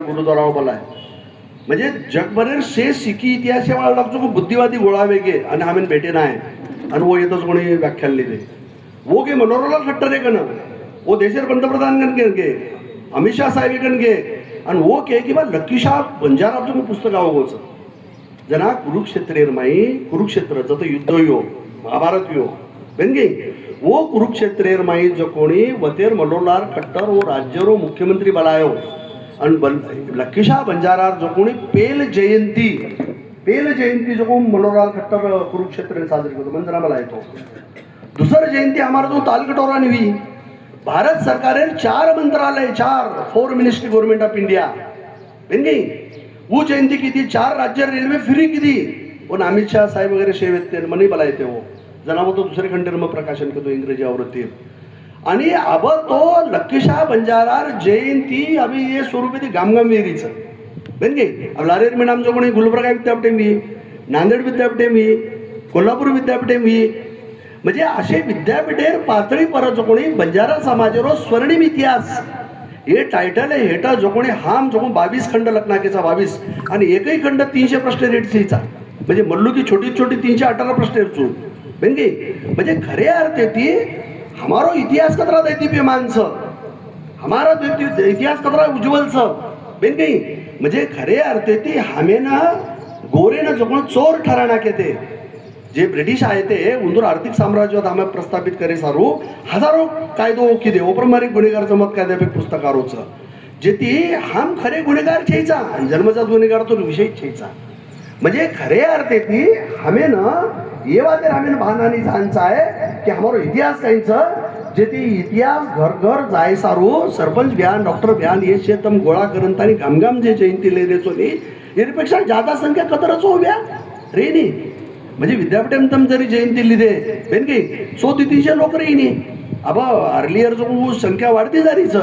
गुरुद्वारा बोलाय म्हणजे जगभरेर से सिकी इतिहास लागतो बुद्धिवादी गोळा वेगे आणि हामेन भेटे नाही आणि वो येतच कोणी व्याख्यान लिहिले वो गे मनोहरलाल खट्टर आहे कन वो देशेर पंतप्रधान गे अमित शाह साहेब गे आणि वो के कि बा लकीशाह बंजारा तुम्ही पुस्तक आवगोच जना कुरुक्षेत्रेर माई कुरुक्षेत्र जत युद्ध यो महाभारत यो बेनगे वो कुरुक्षेत्रेर माई जो कोणी वतेर मनोहरलाल खट्टर वो राज्यरो मुख्यमंत्री बनायो आणि लकीशाह बंजारार जो कोणी पेल जयंती जो कोण मनोहरलाल खट्टर कुरुक्षेत्र साजरी करतो म्हणजे मला येतो दुसरं जयंती हमारा जो तालकटोरा निवी भारत सरकारेर 4 मंत्रालय 4 मिनिस्ट्री गवर्नमेंट ऑफ इंडिया बेनगे वो जयंती किती 4 राज्य रेल्वे फ्री किती पण अमित शाह साहेब वगैरे शेवेत मनी मला येते हो जनावं तो दुसरे खंडेर मग प्रकाशन करतो इंग्रजी आवृत्ती आणि अब तो लकीशाह बंजारार जयंती अभी ये स्वरूप गामगाम वेरीच बेनगे अब लारेर में नाम जो कोणी गुलबर्गा विद्यापीठ मी नांदेड विद्यापीठ मी कोल्हापूर विद्यापीठ मी म्हणजे असे विद्यापीठेर पातळी परत जो कोणी बंजारा समाजेरो स्वर्णिम इतिहास हे टायटल आहे हेटा जो कोणी हाम जो 22 खंड लग्नाकेचा 22 आणि एकही खंड 300 प्रश्न रेटचा म्हणजे म्हणलो की छोटी छोटी 318 प्रश्न रेटचो बेनगे म्हणजे खरे अर्थ ती हमारो इतिहास कतरा दैदीप्य मानस हमारा इतिहास कतरा उज्ज्वल स बेनगे म्हणजे खरे अर्थ ती हमेना गोरेना जो कोण चोर ठराणा केते जे ब्रिटिश आहे ते उंदूर आर्थिक साम्राज्यात आम्ही प्रस्थापित करे सारू हजारो कायदो किदे अप्रमाणिक गुन्हेगार जमत कायद्यापैकी पुस्तकारोच जे ती हम खरे गुन्हेगार छेचा आणि जन्मजात गुन्हेगार तो विषय छेचा म्हणजे खरे अर्थ ती हमें न ये बातेर हमें भानानी जानचा आहे की हमारो इतिहास काहीच जे ती इतिहास घर घर जाय सारू सरपंच बयान डॉक्टर बयान ये शेतम गोळा करंत आणि गामगाम जे जयंती लेरेचो नी यापेक्षा जादा संख्या कतरच होव्या रे नी म्हणजे विद्यापीठ जरी जयंती लिहिदे बेनगे 100-300 लोक रेनी अब अर्लियर जो संख्या वाढती जारीच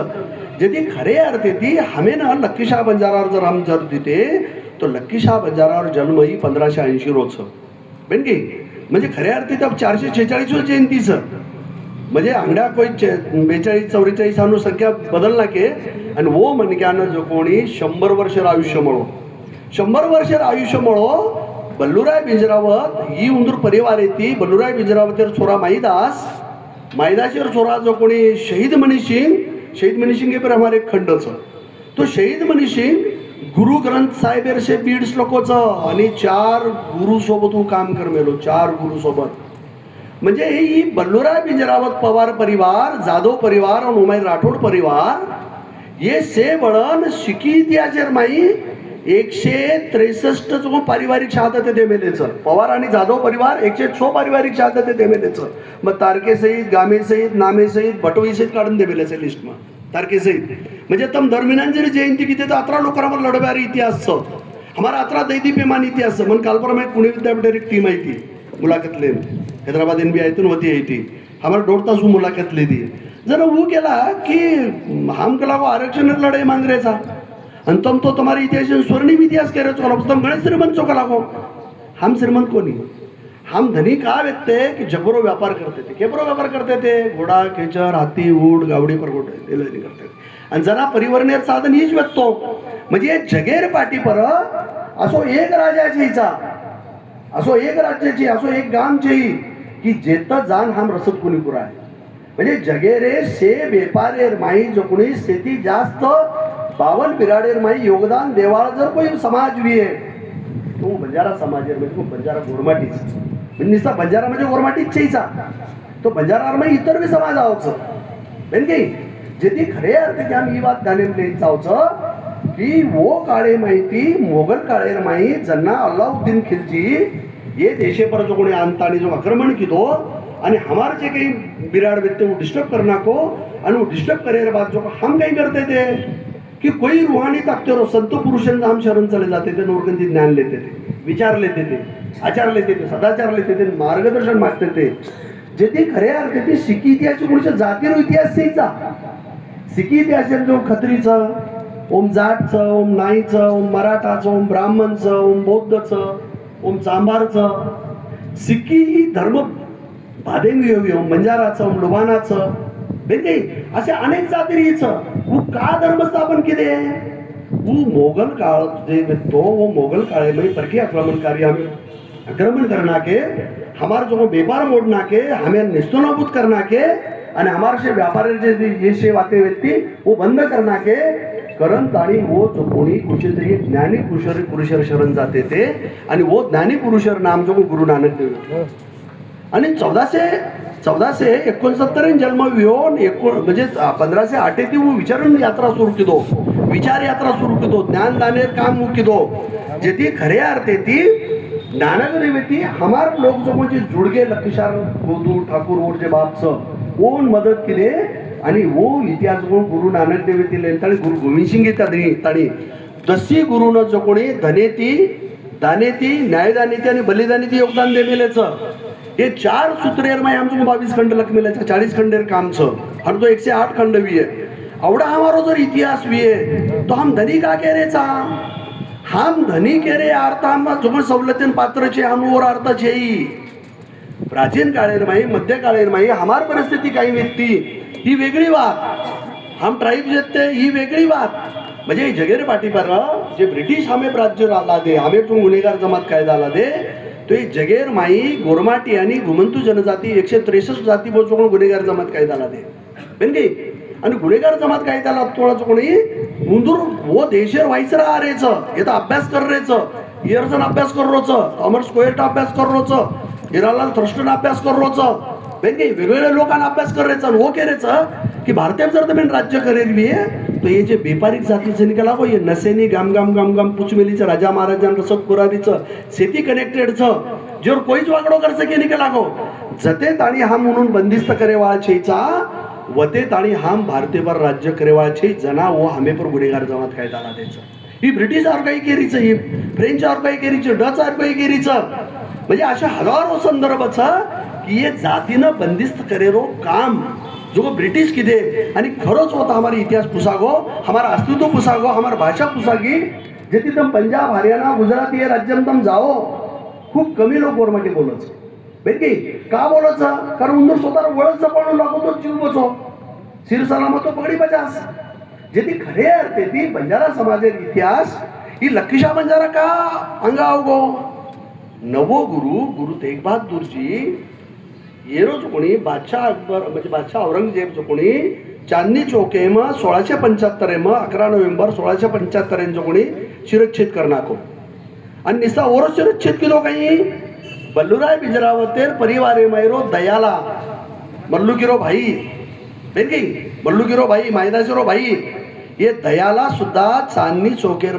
जे ती खरे अर्थ ती हमें ना लकीशाह बंजारावर जर हम जर देते तो लकीशाह बंजारावर जन्म ही 1580 रोज बेनगे म्हणजे खऱ्या अर्थी त्या 446 जयंतीच म्हणजे अंगड्या कोई 42-44 अनु संख्या बदलना के आणि वो मनक्यानं जो कोणी 100 वर्ष आयुष्य मळो 100 वर्ष आयुष्य मळो बल्लूराय बिंजरावत ही उंदूर परिवार येते बल्लूराय बिंजरावतेर छोरा माईदाशेर छोरा जो कोणी शहीद मनीसिंग हे पर हमारे खंडच तो शहीद मनीसिंग गुरु ग्रंथ साहेबेर से बीड श्लोकोच आणि 4 गुरु सोबत काम करमेलो 4 गुरु सोबत म्हणजे ही बल्लूराय बिंजरावत पवार परिवार जाधव परिवार आणि उमाई राठोड परिवार ये से वळण शिकी इतिहासेर माई 163 जो पारिवारिक शहादत देमेलेच पवार आणि जाधव परिवार 106 पारिवारिक शहादत देमेलेच मग तारके सहित गामे सहित नामे सहित बटोई सहित काढून देमेलेच लिस्ट में तारके सहित म्हणजे तम दरम्यान जरी जयंती किती तर 18 लोकांवर लढव्यारी इतिहास हमारा 18 दैदीप्यमान इतिहास मन कालपरम एक पुणे विद्यापीठ एक टीम आहे ती मुलाखत ले हैदराबाद एनबी आयतून होती आहे ती हमारा 1.5 तास मुलाखत ली थी जरा वो केला कि हम कला को आरक्षण लढाई मांग रहे था आणि तुम तो तुम्हारे इतिहास स्वर्णिम इतिहास कह रहे हो तुम गणेश श्रीमंत चौका लागो हम श्रीमंत को नहीं हम धनी का व्यक्त है कि जबरो व्यापार करते थे केबरो व्यापार करते थे घोडा खेचर हाथी ऊट गावडी पर करते थे आणि जरा परिवहनेर साधन हीच व्यक्तो म्हणजे जगेर पाठी पर असो एक राजा छेचा असो एक राज्याची असो एक गाम छेई की जेत जान हम रसद कोणी पुरा आहे म्हणजे जगेरे से व्यापारेर माई जो कोणी शेती जास्त 52 बिराडेर माई योगदान देवाळ जर कोई समाज भी है तो बंजारा समाज म्हणजे बंजारा गोरमाटीच निस्ता बंजारा म्हणजे गोरमाटीच छेचा तो बंजारा में इतर भी समाज आवच बेनगे जेती खरे अर्थ की हम ही बात ध्यान में जावच की वो काळे माहिती मोगल काळेर माई जन्ना अल्लाउद्दीन खिलजी ये देशे पर जो कोणी अंतानी जो आक्रमण किदो आणि हमारे जे काही बिराड व्यक्ति वो डिस्टर्ब करना को आणि वो डिस्टर्ब करे बाद जो हम कहीं करते थे कि कोई रूहानी ताकतेरो संत पुरुषन हम शरण चले जाते थे नोरगंजी ज्ञान लेते थे विचार लेते थे आचार लेते थे सदाचार लेते थे मार्गदर्शन मागते थे जेथे खरे अर्थ ते सिक्की इतिहास कोणच्या जातीरो इतिहास सेचा सिक्की इतिहास जो खत्रीचा ओम जाटचं ओम नाईचं ओम मराठाचं ओम ब्राह्मणचं ओम बौद्धचं ओम चांभारचं सिक्की ही धर्म भादेंगी ओम बंजाराचं ओम लुबानाचं बेनगे असे अनेक जातीरीचं वो का धर्म स्थापन केले वो मोगल काल जे तो वो मोगल काले में परकी आक्रमणकारी हमें आक्रमण करना के हमार जो व्यापार मोड़ना के हमें निस्तनाबूद करना के आणि हमारे से व्यापारी जे से वाते व्यक्ती वो बंद करना के करंत आणि वो जो कोणी कुठेतरी ज्ञानी पुरुषर शरण जाते ते आणि वो ज्ञानी पुरुषर नाम जो गुरु नानक देव आणि 1469 जन्म विहोन म्हणजे 1508 ती वो विचारण यात्रा सुरू किदो विचार यात्रा सुरू किदो ज्ञान दानेर काम मुकिदो जेती खरे अर्थे ती नानक देवती हमार लोग जो म्हणजे जुडगे लक्षार गोदू ठाकूर और जे बाप ओन मदत केले आणि वो इतिहास गुरु नानक देवती ताणी गुरु गोविंद सिंग ताणी दसी गुरुनं जो कोणी धनेती दानेती न्यायदानेती आणि बलिदानेती योगदान देमेलेचं हे 4 सूत्रेर में आमचं 22 खंड लखमेल्याचं 40 खंडेर कामचं आणि तो 108 खंड भी है आवडा हमारो जर इतिहास भी है तो हम धनी का कह रेचा हम धनी कह रे अर्थ हम जो सवलतीन पात्र छे हम और अर्थ छे प्राचीन काळेर माई मध्य काळेर माई हमार परिस्थिती काही व्यक्ती ही वेगळी बात हम ट्राइब जेते ही वेगळी बात म्हणजे जगेर पाठी पर जे ब्रिटिश हमें राज्य आला दे हमें तो गुन्हेगार जमात कायदा आला दे तो ही जगेर माई गोरमाटी आणि घुमंतू जनजाती 163 जाती बोलून गुन्हेगार जमात कायदा आला दे बेनकी आणि गुन्हेगार जमात कायदा तोळा कोणी मुंदूर वो देशेर व्हायचं राहारेच येता अभ्यास कर रेच इयर्सन अभ्यास कर रोच अमर स्क्वेअर अभ्यास कर रोच हिरालाल थ्रस्टन अभ्यास कर रोच बेनकी वेगवेगळ्या लोकांना अभ्यास करायचा वो केरेचं की भारतीय जर तुम्ही राज्य करेल भी तो ये जे बेपारिक जातीचं निकाला हो ये नसेनी गाम गाम गाम गाम पुचमेलीचं राजा महाराजां रसद कुरारीचं शेती कनेक्टेडचं जोर कोईच वागडो कर सके निकाला गो जते ताणी हा म्हणून बंदिस्त करेवाळछेचा वते ताणी हम भारतीय पर राज्य करेवाळछे जना वो हमें पर गुन्हेगार जमात कायदा ला द्यायचं ही ब्रिटिश आर काही केरीचं ही फ्रेंच आर काही केरीचं डच आर काही केरीचं म्हणजे अशा हजारो संदर्भाचं की ये जातीनं बंदिस्त करेरो काम जो ब्रिटिश किदे आणि खरोच होता हमारा इतिहास पुसागो हमारा अस्तित्व पुसागो हमारा भाषा पुसागी जेती तुम पंजाब हरियाणा गुजराती हे राज्यात तुम जाओ खूप कमी लोक गोरमाटी बोलच बेकी का बोलच कारण उंदर स्वतः वळच पण लागतो जीव बचो सिर सलामत तो पगडी बजास जेती खरे अर्थे ती बंजारा समाजेर इतिहास ही लखीशा बंजारा का अंगावगो नवो गुरु तेग बहादुर जी येरो जो कोणी बादशाह अकबर म्हणजे बादशाह औरंगजेब जो कोणी चांदनी चौके में 1675 में 11 नोव्हेंबर 1675 जो कोणी शिरच्छेद करनाको आणि निसा और शिरच्छेद किलो काही बल्लूराय बिजरावतेर परिवारे मैरो दयाला मल्लुगिरो भाई बेनकी मल्लुगिरो भाई मायदासिरो भाई ये दयाला सुद्धा चांदनी चौकेर